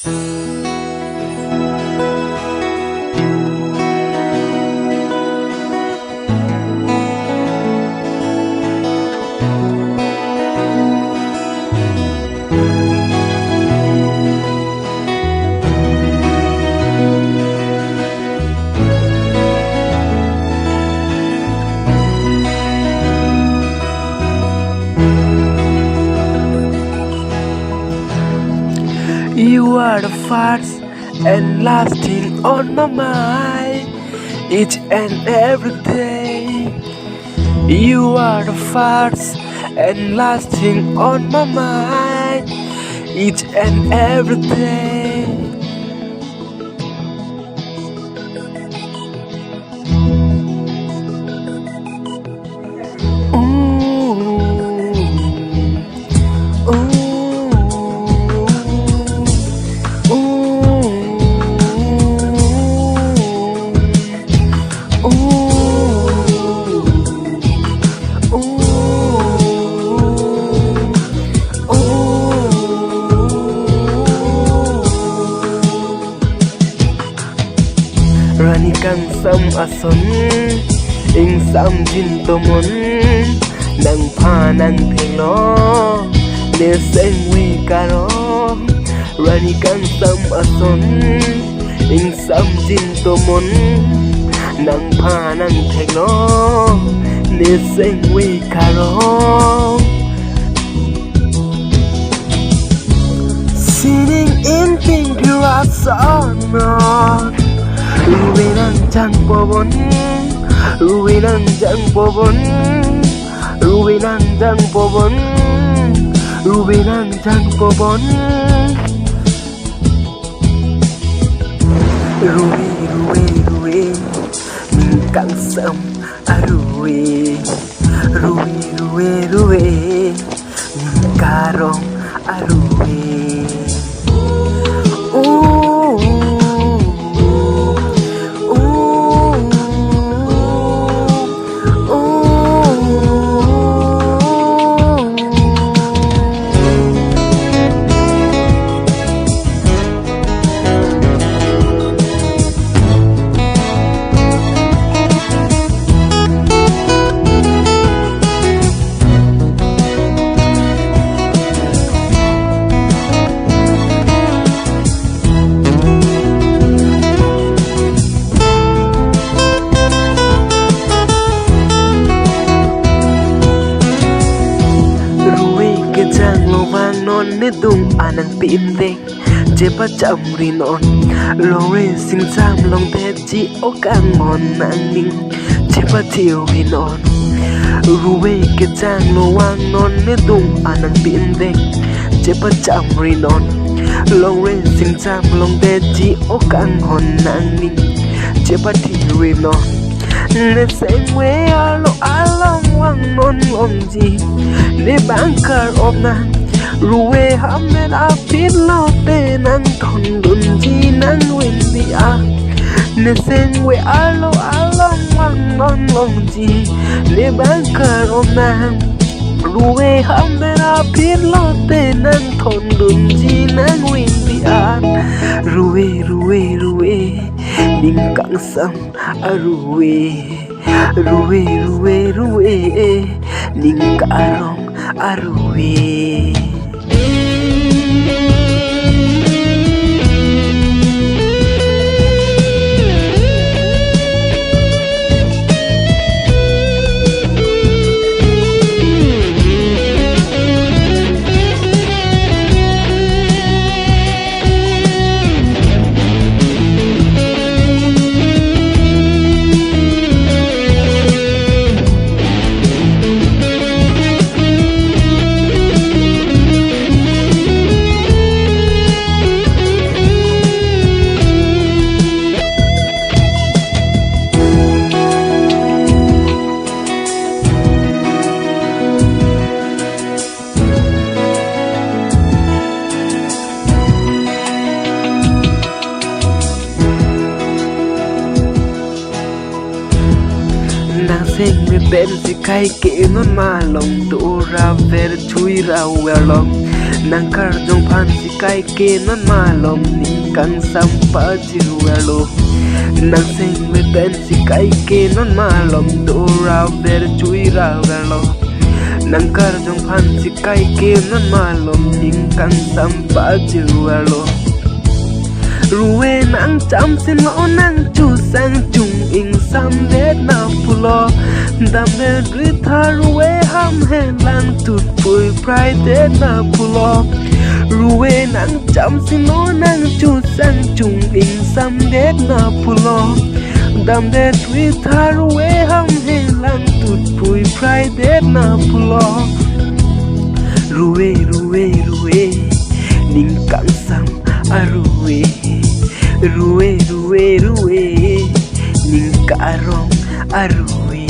You are the first and last thing on my mind, each and every day. You are the first and last thing on my mind, each and every day. Rani kang sam ason ing sam jin to mon nang pha nang theng lo ne seng we karo Rani kang sam ason ing sam jin to mon nang pha nang theng lo ne seng we karo Sitting in pink grass on Ruwe ng jang pobon, ruwe ng jang pobon, ruwe ng jang pobon, ruwe ng jang pobon. Ruwe, ruwe, ruwe, mình càng sớm à ruwe, ruwe, ruwe, ruwe, mình cả rong à ruwe. Nê dung anang pin dek je pa cham ri non lo re sing sam long te chi o kang mon nang ning je pa thiu ri non ruwe ke chang lo wang non nê dung anang pin dek je pa cham ri non lo re sing sam long te chi o kang hon nang ning je pa thiu ri non ne seng we alo along wang non long ji ne bankar op nang Ruwe hamen apit lote nang ton dun ji nang win di a Ne seng we alo along wang non long ji Ne bankar om nang Ruwe hamen apit lote nang ton dun ji nang win di a Ruwe, ruwe, ruwe Ning kang sam a ruwe Ruwe, ruwe, ruwe Ning karong a ruwe Nang sing mi ben si kai ke non ma long tu ra ver chui ra wa long nang kar jong phan si kai ke non ma lom ning kang sam pa jiu alo nang sing me ben si kai ke non ma lom do ra ver chui ra alo nang kar jong phan si kai ke non ma lom ning kang sam pa jiu alo ruwe nang cham sin lo nang chu sang chung ing sam det na pulo dam de ri tha ruwe ham he lang tut pui pride det na pulo ruwe nang cham sin lo nang chu sang chung ing sam det na pulo dam de ri tha ruwe ham he lang tut pui pride det na pulo ruwe ruwe ruwe ning kang sam a ruwe ruwe ruwe ruwe ning ka rong a ruwe